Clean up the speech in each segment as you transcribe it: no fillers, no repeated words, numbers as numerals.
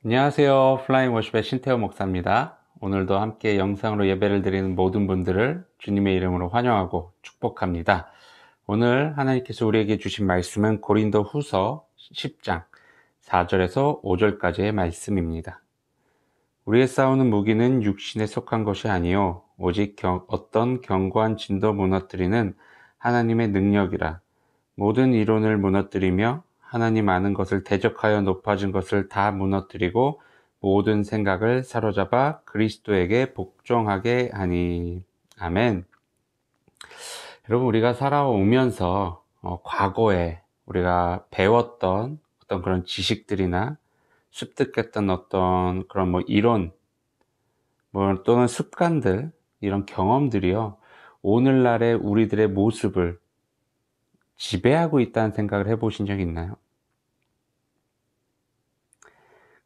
안녕하세요. 플라잉 워십의 신태호 목사입니다. 오늘도 함께 영상으로 예배를 드리는 모든 분들을 주님의 이름으로 환영하고 축복합니다. 오늘 하나님께서 우리에게 주신 말씀은 고린도 후서 10장 4절에서 5절까지의 말씀입니다. 우리의 싸우는 무기는 육신에 속한 것이 아니요 오직 어떤 견고한 진도 무너뜨리는 하나님의 능력이라. 모든 이론을 무너뜨리며 하나님 아는 것을 대적하여 높아진 것을 다 무너뜨리고 모든 생각을 사로잡아 그리스도에게 복종하게 하니. 아멘. 여러분, 우리가 살아오면서 과거에 우리가 배웠던 어떤 그런 지식들이나 습득했던 어떤 그런 이론 또는 습관들, 이런 경험들이요, 오늘날의 우리들의 모습을 지배하고 있다는 생각을 해보신 적 있나요?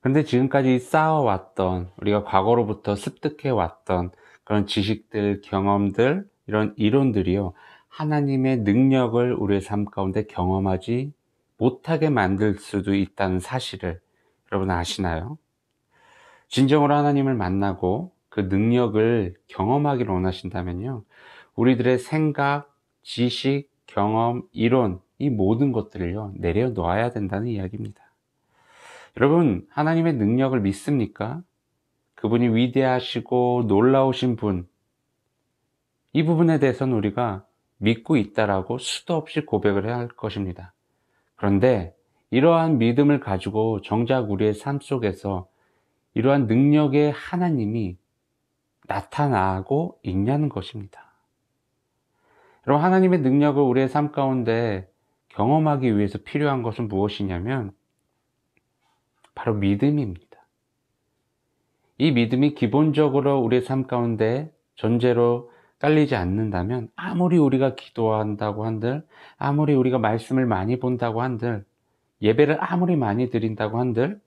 그런데 지금까지 쌓아왔던, 우리가 과거로부터 습득해왔던 그런 지식들, 경험들, 이런 이론들이요, 하나님의 능력을 우리의 삶 가운데 경험하지 못하게 만들 수도 있다는 사실을 여러분 아시나요? 진정으로 하나님을 만나고 그 능력을 경험하기를 원하신다면요, 우리들의 생각, 지식, 경험, 이론, 이 모든 것들을요, 내려놓아야 된다는 이야기입니다. 여러분, 하나님의 능력을 믿습니까? 그분이 위대하시고 놀라우신 분, 이 부분에 대해서는 우리가 믿고 있다라고 수도 없이 고백을 해야 할 것입니다. 그런데 이러한 믿음을 가지고 정작 우리의 삶 속에서 이러한 능력의 하나님이 나타나고 있냐는 것입니다. 여러분, 하나님의 능력을 우리의 삶 가운데 경험하기 위해서 필요한 것은 무엇이냐면 바로 믿음입니다. 이 믿음이 기본적으로 우리의 삶 가운데 전제로 깔리지 않는다면, 아무리 우리가 기도한다고 한들, 아무리 우리가 말씀을 많이 본다고 한들, 예배를 아무리 많이 드린다고 한들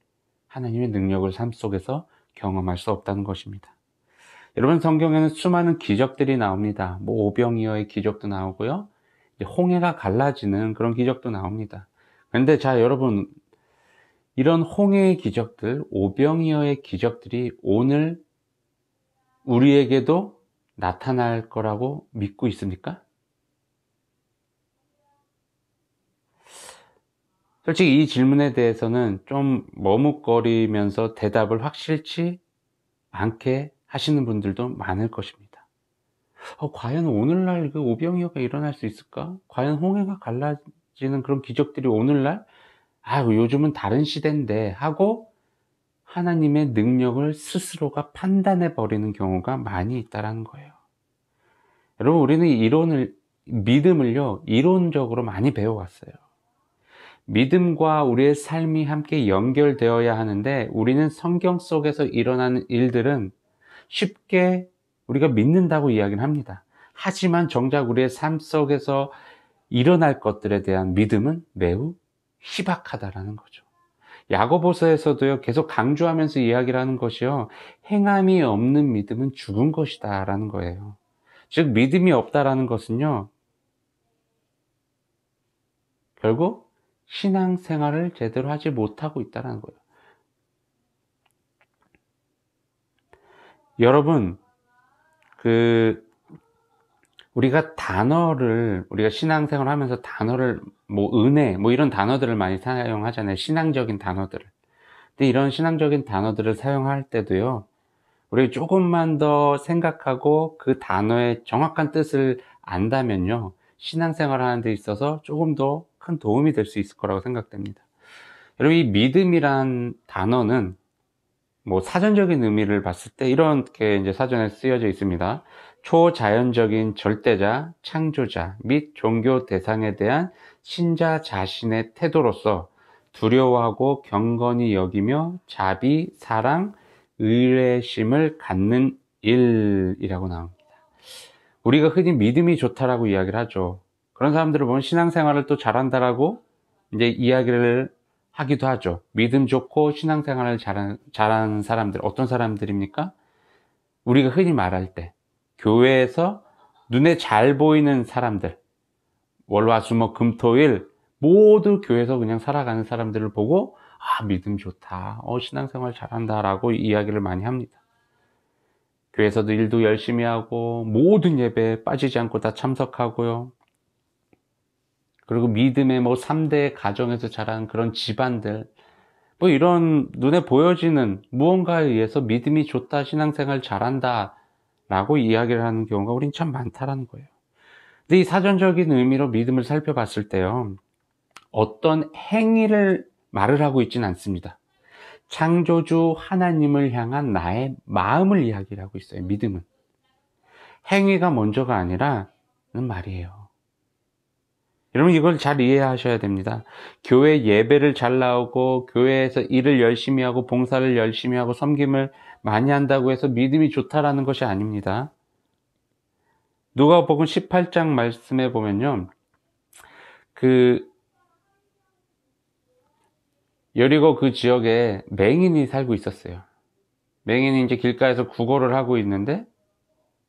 하나님의 능력을 삶 속에서 경험할 수 없다는 것입니다. 여러분, 성경에는 수많은 기적들이 나옵니다. 오병이어의 기적도 나오고요, 홍해가 갈라지는 그런 기적도 나옵니다. 그런데 여러분, 이런 홍해의 기적들, 오병이어의 기적들이 오늘 우리에게도 나타날 거라고 믿고 있습니까? 솔직히 이 질문에 대해서는 좀 머뭇거리면서 대답을 확실치 않게 하시는 분들도 많을 것입니다. 과연 오늘날 그 오병이어가 일어날 수 있을까? 과연 홍해가 갈라지는 그런 기적들이 오늘날, 요즘은 다른 시대인데 하고 하나님의 능력을 스스로가 판단해 버리는 경우가 많이 있다는 거예요. 여러분, 우리는 믿음을요, 이론적으로 많이 배워왔어요. 믿음과 우리의 삶이 함께 연결되어야 하는데, 우리는 성경 속에서 일어나는 일들은 쉽게 우리가 믿는다고 이야기를 합니다. 하지만 정작 우리의 삶 속에서 일어날 것들에 대한 믿음은 매우 희박하다라는 거죠. 야고보서에서도요, 계속 강조하면서 이야기를 하는 것이요, 행함이 없는 믿음은 죽은 것이다 라는 거예요. 즉, 믿음이 없다라는 것은요, 결국 신앙생활을 제대로 하지 못하고 있다는 거예요. 여러분, 우리가 신앙생활 하면서 단어를, 은혜, 이런 단어들을 많이 사용하잖아요. 신앙적인 단어들을. 근데 이런 신앙적인 단어들을 사용할 때도요, 우리 조금만 더 생각하고 그 단어의 정확한 뜻을 안다면요, 신앙생활 하는 데 있어서 조금 더 큰 도움이 될 수 있을 거라고 생각됩니다. 여러분, 이 믿음이란 단어는 사전적인 의미를 봤을 때 이렇게 이제 사전에 쓰여져 있습니다. 초자연적인 절대자, 창조자 및 종교 대상에 대한 신자 자신의 태도로서 두려워하고 경건히 여기며 자비, 사랑, 의뢰심을 갖는 일이라고 나옵니다. 우리가 흔히 믿음이 좋다라고 이야기를 하죠. 그런 사람들을 보면 신앙생활을 또 잘한다라고 이제 이야기를 하기도 하죠. 믿음 좋고 신앙생활을 잘하는 사람들, 어떤 사람들입니까? 우리가 흔히 말할 때 교회에서 눈에 잘 보이는 사람들, 월화수목 금토일 모두 교회에서 그냥 살아가는 사람들을 보고, 아, 믿음 좋다. 신앙생활 잘한다. 라고 이야기를 많이 합니다. 교회에서도 일도 열심히 하고, 모든 예배에 빠지지 않고 다 참석하고요. 그리고 믿음의 3대 가정에서 자란 그런 집안들, 이런 눈에 보여지는 무언가에 의해서 믿음이 좋다, 신앙생활 잘한다, 라고 이야기를 하는 경우가 우린 참 많다라는 거예요. 근데 이 사전적인 의미로 믿음을 살펴봤을 때요, 어떤 행위를 말을 하고 있지는 않습니다. 창조주 하나님을 향한 나의 마음을 이야기를 하고 있어요. 믿음은 행위가 먼저가 아니라는 말이에요. 여러분, 이걸 잘 이해하셔야 됩니다. 교회 예배를 잘 나오고 교회에서 일을 열심히 하고 봉사를 열심히 하고 섬김을 많이 한다고 해서 믿음이 좋다라는 것이 아닙니다. 누가복음 18장 말씀에 보면요, 여리고 그 지역에 맹인이 살고 있었어요. 맹인이 이제 길가에서 구걸을 하고 있는데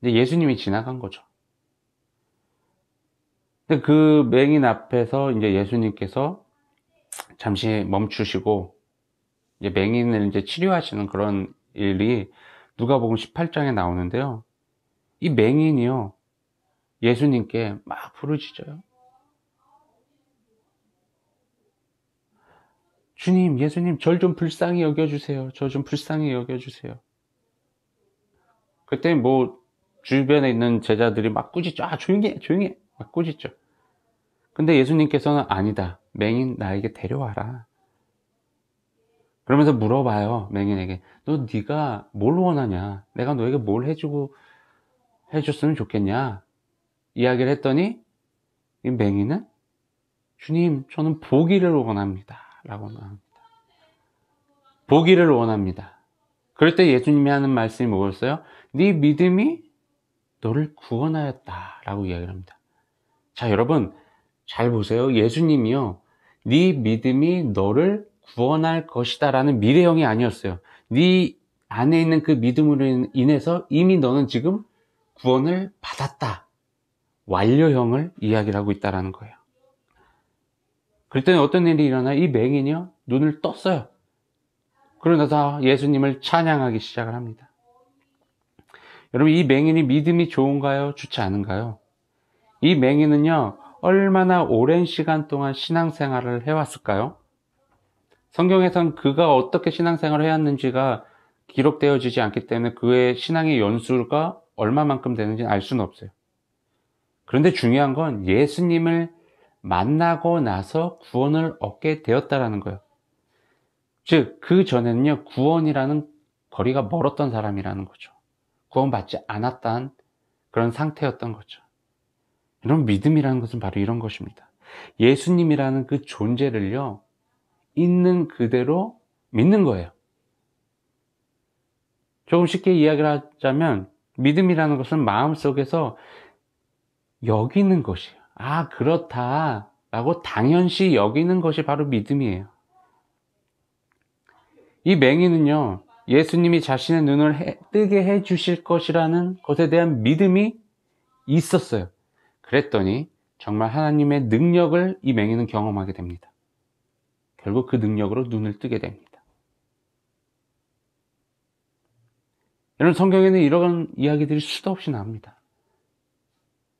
이제 예수님이 지나간 거죠. 근데 그 맹인 앞에서 이제 예수님께서 잠시 멈추시고 이제 맹인을 이제 치료하시는 그런 일이 누가복음 18장에 나오는데요. 이 맹인이요, 예수님께 막 부르짖어요. 주님, 예수님, 절 좀 불쌍히 여겨주세요. 저 좀 불쌍히 여겨주세요. 그때 주변에 있는 제자들이 막 꾸짖죠. 아, 조용히 해, 조용히 해. 막 꾸짖죠. 근데 예수님께서는 아니다. 맹인 나에게 데려와라. 그러면서 물어봐요. 맹인에게. 네가 뭘 원하냐? 내가 너에게 뭘 해줬으면 좋겠냐? 이야기를 했더니 이 맹인은 주님, 저는 보기를 원합니다. 라고 합니다. 보기를 원합니다. 그럴 때 예수님이 하는 말씀이 뭐였어요? 네 믿음이 너를 구원하였다. 라고 이야기를 합니다. 자, 여러분, 잘 보세요. 예수님이요, 네 믿음이 너를 구원할 것이다 라는 미래형이 아니었어요. 네 안에 있는 그 믿음으로 인해서 이미 너는 지금 구원을 받았다, 완료형을 이야기를 하고 있다는 거예요. 그랬더니 어떤 일이 일어나요? 이 맹인이요, 눈을 떴어요. 그러면서 예수님을 찬양하기 시작을 합니다. 여러분, 이 맹인이 믿음이 좋은가요? 좋지 않은가요? 이 맹인은요, 얼마나 오랜 시간 동안 신앙생활을 해왔을까요? 성경에선 그가 어떻게 신앙생활을 해왔는지가 기록되어지지 않기 때문에 그의 신앙의 연수가 얼마만큼 되는지는 알 수는 없어요. 그런데 중요한 건 예수님을 만나고 나서 구원을 얻게 되었다는 거예요. 즉, 그 전에는요, 구원이라는 거리가 멀었던 사람이라는 거죠. 구원받지 않았던 그런 상태였던 거죠. 이런 믿음이라는 것은 바로 이런 것입니다. 예수님이라는 그 존재를요, 있는 그대로 믿는 거예요. 조금 쉽게 이야기를 하자면 믿음이라는 것은 마음속에서 여기는 것이에요. 아, 그렇다 라고 당연시 여기는 것이 바로 믿음이에요. 이 맹인은요, 예수님이 자신의 눈을 뜨게 해 주실 것이라는 것에 대한 믿음이 있었어요. 그랬더니 정말 하나님의 능력을 이 맹인은 경험하게 됩니다. 결국 그 능력으로 눈을 뜨게 됩니다. 여러분, 성경에는 이런 이야기들이 수도 없이 나옵니다.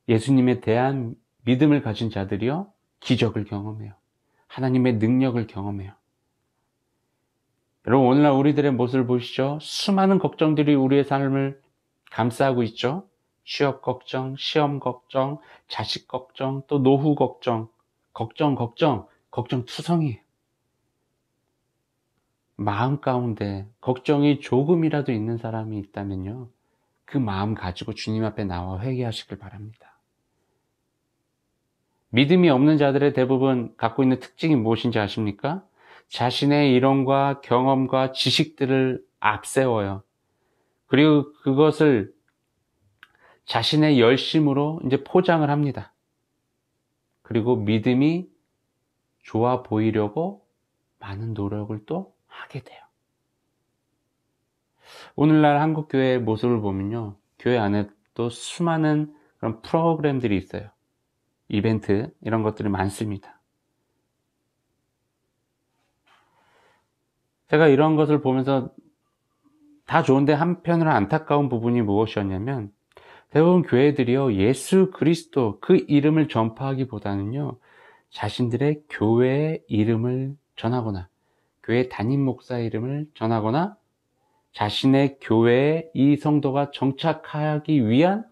예수님에 대한 믿음을 가진 자들이요, 기적을 경험해요. 하나님의 능력을 경험해요. 여러분, 오늘날 우리들의 모습을 보시죠. 수많은 걱정들이 우리의 삶을 감싸고 있죠. 취업 걱정, 시험 걱정, 자식 걱정, 또 노후 걱정, 걱정투성이에요. 마음 가운데 걱정이 조금이라도 있는 사람이 있다면요, 그 마음 가지고 주님 앞에 나와 회개하시길 바랍니다. 믿음이 없는 자들의 대부분 갖고 있는 특징이 무엇인지 아십니까? 자신의 이론과 경험과 지식들을 앞세워요. 그리고 그것을 자신의 열심으로 이제 포장을 합니다. 그리고 믿음이 좋아 보이려고 많은 노력을 또 하게 돼요. 오늘날 한국교회의 모습을 보면요, 교회 안에 또 수많은 그런 프로그램들이 있어요. 이벤트, 이런 것들이 많습니다. 제가 이런 것을 보면서 다 좋은데 한편으로 안타까운 부분이 무엇이었냐면, 대부분 교회들이요, 예수 그리스도 그 이름을 전파하기보다는요, 자신들의 교회의 이름을 전하거나 교회 담임 목사 이름을 전하거나 자신의 교회에 이 성도가 정착하기 위한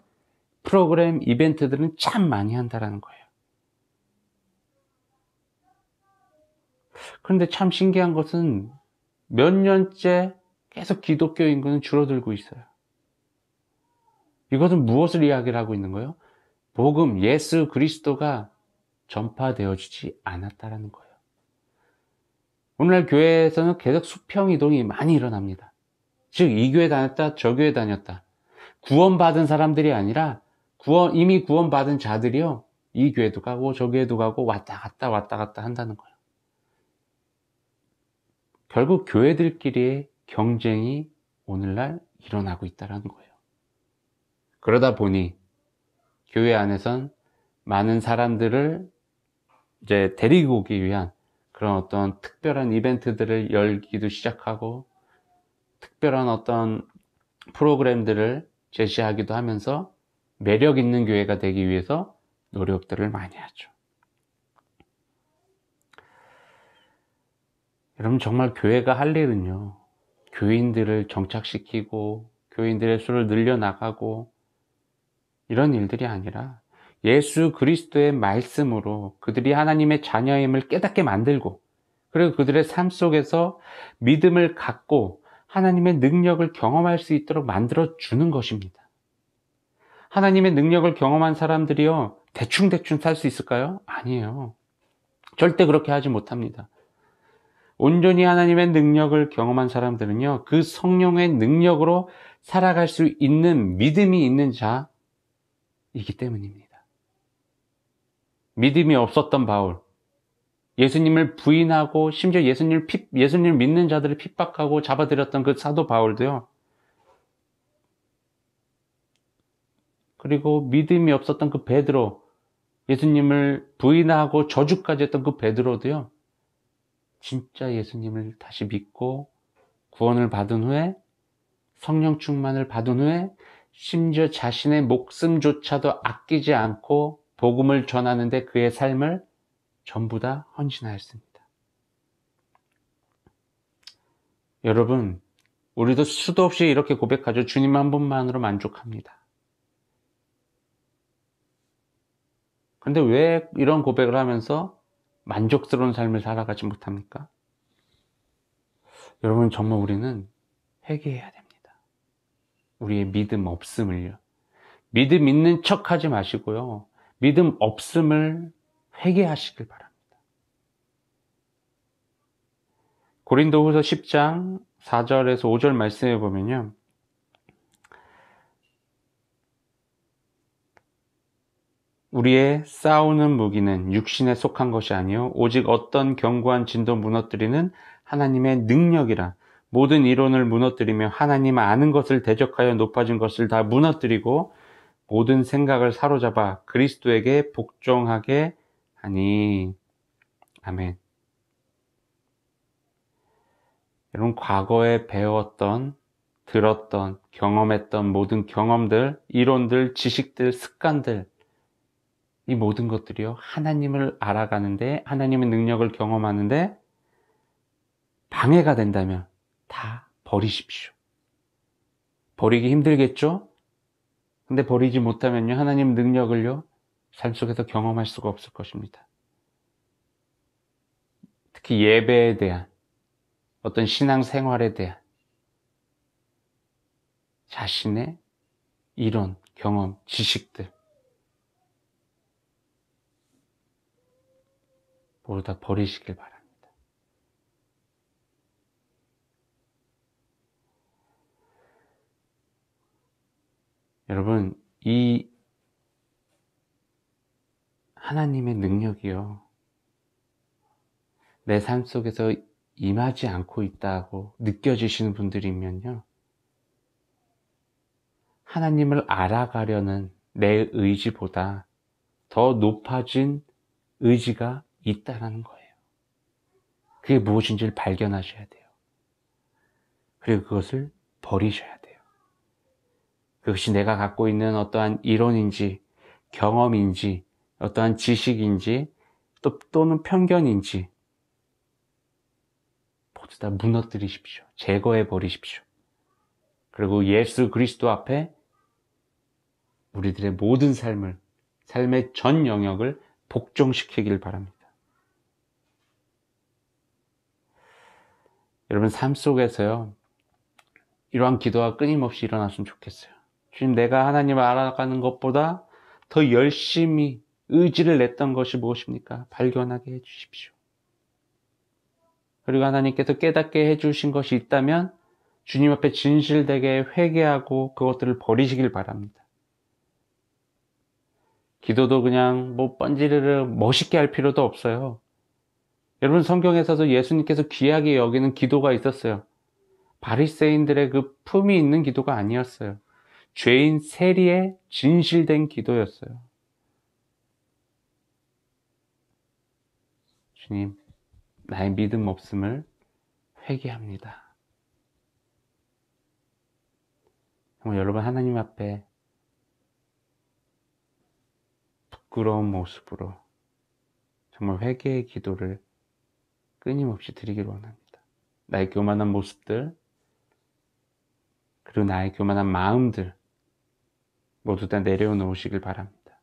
프로그램 이벤트들은 참 많이 한다는 거예요. 그런데 참 신기한 것은 몇 년째 계속 기독교 인구는 줄어들고 있어요. 이것은 무엇을 이야기를 하고 있는 거예요? 복음, 예수 그리스도가 전파되어지지 않았다는 거예요. 오늘날 교회에서는 계속 수평 이동이 많이 일어납니다. 즉, 이 교회 다녔다, 저 교회 다녔다. 구원받은 사람들이 아니라 이미 구원받은 자들이요, 이 교회도 가고 저 교회도 가고 왔다 갔다 한다는 거예요. 결국 교회들끼리의 경쟁이 오늘날 일어나고 있다는 거예요. 그러다 보니 교회 안에선 많은 사람들을 이제 데리고 오기 위한 그런 어떤 특별한 이벤트들을 열기도 시작하고, 특별한 어떤 프로그램들을 제시하기도 하면서 매력 있는 교회가 되기 위해서 노력들을 많이 하죠. 여러분, 정말 교회가 할 일은요, 교인들을 정착시키고 교인들의 수를 늘려나가고 이런 일들이 아니라 예수 그리스도의 말씀으로 그들이 하나님의 자녀임을 깨닫게 만들고, 그리고 그들의 삶 속에서 믿음을 갖고 하나님의 능력을 경험할 수 있도록 만들어 주는 것입니다. 하나님의 능력을 경험한 사람들이요, 대충 살 수 있을까요? 아니에요. 절대 그렇게 하지 못합니다. 온전히 하나님의 능력을 경험한 사람들은요, 그 성령의 능력으로 살아갈 수 있는 믿음이 있는 자이기 때문입니다. 믿음이 없었던 바울, 예수님을 부인하고 심지어 예수님을 믿는 자들을 핍박하고 잡아들였던 그 사도 바울도요, 그리고 믿음이 없었던 그 베드로, 예수님을 부인하고 저주까지 했던 그 베드로도요, 진짜 예수님을 다시 믿고 구원을 받은 후에, 성령 충만을 받은 후에 심지어 자신의 목숨조차도 아끼지 않고 복음을 전하는데 그의 삶을 전부 다 헌신하였습니다. 여러분, 우리도 수도 없이 이렇게 고백하죠. 주님 한 분만으로 만족합니다. 그런데 왜 이런 고백을 하면서 만족스러운 삶을 살아가지 못합니까? 여러분, 정말 우리는 회개해야 됩니다. 우리의 믿음 없음을요. 믿음 있는 척 하지 마시고요, 믿음 없음을 회개하시길 바랍니다. 고린도후서 10장 4절에서 5절 말씀해 보면요, 우리의 싸우는 무기는 육신에 속한 것이 아니요 오직 어떤 견고한 진도 무너뜨리는 하나님의 능력이라. 모든 이론을 무너뜨리며 하나님 아는 것을 대적하여 높아진 것을 다 무너뜨리고 모든 생각을 사로잡아 그리스도에게 복종하게 하니. 아멘. 여러분, 과거에 배웠던, 들었던, 경험했던 모든 경험들, 이론들, 지식들, 습관들, 이 모든 것들이요, 하나님을 알아가는데, 하나님의 능력을 경험하는데 방해가 된다면 다 버리십시오. 버리기 힘들겠죠? 근데 버리지 못하면요, 하나님 능력을요, 삶 속에서 경험할 수가 없을 것입니다. 특히 예배에 대한, 어떤 신앙생활에 대한 자신의 이론, 경험, 지식들 모두 다 버리시길 바랍니다. 여러분, 이 하나님의 능력이요, 내 삶 속에서 임하지 않고 있다고 느껴지시는 분들이면요, 하나님을 알아가려는 내 의지보다 더 높아진 의지가 있다는 거예요. 그게 무엇인지를 발견하셔야 돼요. 그리고 그것을 버리셔야 돼요. 그것이 내가 갖고 있는 어떠한 이론인지 경험인지 어떠한 지식인지 또는 편견인지 모두 다 무너뜨리십시오. 제거해 버리십시오. 그리고 예수 그리스도 앞에 우리들의 모든 삶의 전 영역을 복종시키길 바랍니다. 여러분 삶 속에서요, 이러한 기도가 끊임없이 일어났으면 좋겠어요. 주님, 내가 하나님을 알아가는 것보다 더 열심히 의지를 냈던 것이 무엇입니까? 발견하게 해주십시오. 그리고 하나님께서 깨닫게 해주신 것이 있다면 주님 앞에 진실되게 회개하고 그것들을 버리시길 바랍니다. 기도도 그냥 뻔지르르 멋있게 할 필요도 없어요. 여러분 성경에서도 예수님께서 귀하게 여기는 기도가 있었어요. 바리새인들의 그 품이 있는 기도가 아니었어요. 죄인 세리의 진실된 기도였어요. 주님, 나의 믿음 없음을 회개합니다. 정말 여러분 하나님 앞에 부끄러운 모습으로 정말 회개의 기도를 끊임없이 드리길 원합니다. 나의 교만한 모습들, 그리고 나의 교만한 마음들 모두 다 내려놓으시길 바랍니다.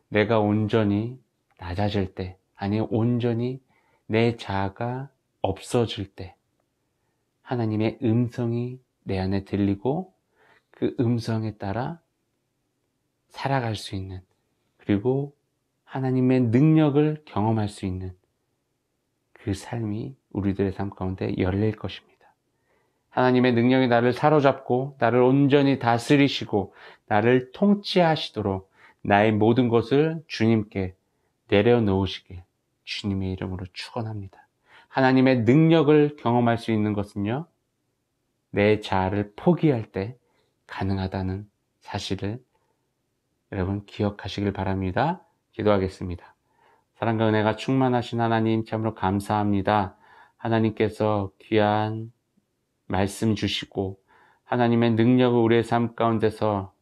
내가 온전히 낮아질 때, 아니 온전히 내 자아가 없어질 때 하나님의 음성이 내 안에 들리고 그 음성에 따라 살아갈 수 있는, 그리고 하나님의 능력을 경험할 수 있는 그 삶이 우리들의 삶 가운데 열릴 것입니다. 하나님의 능력이 나를 사로잡고 나를 온전히 다스리시고 나를 통치하시도록 나의 모든 것을 주님께 내려놓으시길 주님의 이름으로 축원합니다. 하나님의 능력을 경험할 수 있는 것은요, 내 자아를 포기할 때 가능하다는 사실을 여러분 기억하시길 바랍니다. 기도하겠습니다. 사랑과 은혜가 충만하신 하나님, 참으로 감사합니다. 하나님께서 귀한 말씀 주시고 하나님의 능력을 우리의 삶 가운데서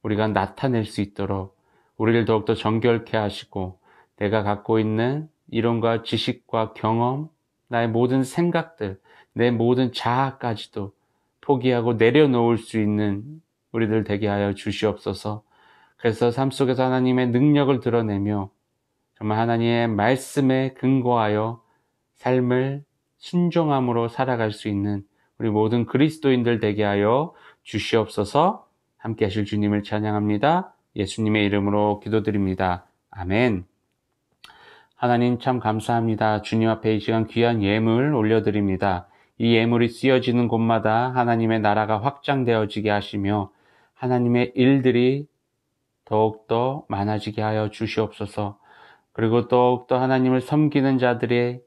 우리가 나타낼 수 있도록 우리를 더욱더 정결케 하시고, 내가 갖고 있는 이론과 지식과 경험, 나의 모든 생각들, 내 모든 자아까지도 포기하고 내려놓을 수 있는 우리들 되게 하여 주시옵소서. 그래서 삶 속에서 하나님의 능력을 드러내며 정말 하나님의 말씀에 근거하여 삶을 순종함으로 살아갈 수 있는 우리 모든 그리스도인들 되게 하여 주시옵소서. 함께 하실 주님을 찬양합니다. 예수님의 이름으로 기도드립니다. 아멘. 하나님 참 감사합니다. 주님 앞에 이 시간 귀한 예물 올려드립니다. 이 예물이 쓰여지는 곳마다 하나님의 나라가 확장되어지게 하시며 하나님의 일들이 더욱더 많아지게 하여 주시옵소서. 그리고 더욱더 하나님을 섬기는 자들이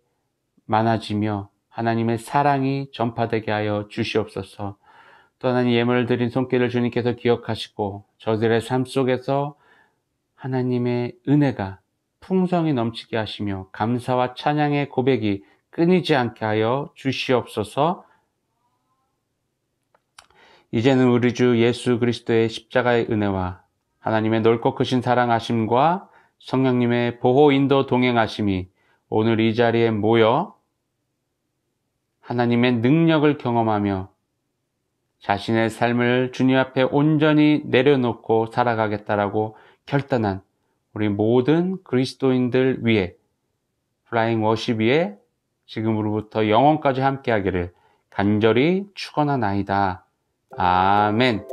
많아지며 하나님의 사랑이 전파되게 하여 주시옵소서. 또 하나님 예물을 드린 손길을 주님께서 기억하시고 저들의 삶 속에서 하나님의 은혜가 풍성히 넘치게 하시며 감사와 찬양의 고백이 끊이지 않게 하여 주시옵소서. 이제는 우리 주 예수 그리스도의 십자가의 은혜와 하나님의 넓고 크신 사랑하심과 성령님의 보호 인도 동행하심이 오늘 이 자리에 모여 하나님의 능력을 경험하며 자신의 삶을 주님 앞에 온전히 내려놓고 살아가겠다라고 결단한 우리 모든 그리스도인들 위해 플라잉 워십 위에 지금으로부터 영원까지 함께하기를 간절히 축원하나이다. 아멘.